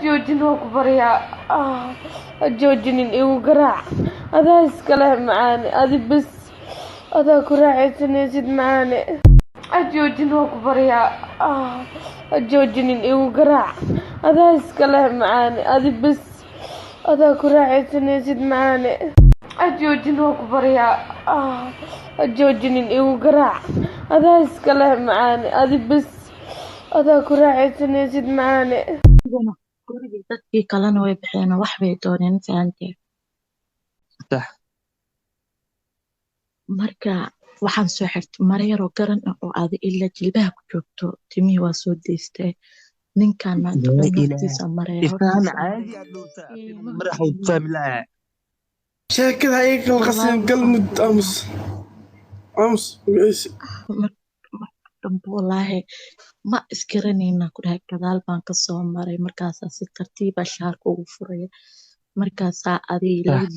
أجوجن وكبريا أجوجن إيو قراع هذا إسكاله معاني هذه بس هذا كراعي سنيسد معاني أجوجن وكبريا أجوجن إيو قراع هذا إسكاله معاني هذه بس هذا كراعي سنيسد معاني أجوجن وكبريا أجوجن إيو قراع هذا إسكاله معاني هذه بس هذا كراعي سنيسد معاني gurigii dadkii kalena way baxeen oo wax bay dooneen fahanteen صح marka waxaan soo xirtay maro yaroo garan ah oo aada ilaa jilbaha ku joogto timihii waa soo daystay ninkan maanta لا dhan إله hortiisa maraya إفهم hortiisa عادي maraya يا دوسة qiimo مرح qiimo وتفهم لها شاكل هيك wallaahi القصيم waxaan قلمد أمس إيش marka dambe wallaahi ma isgaranayna ku dhahay gadaal baan ka soo maray markaasaa si tartiiba shaarka ugu furaya markaasaa adiga صح labadii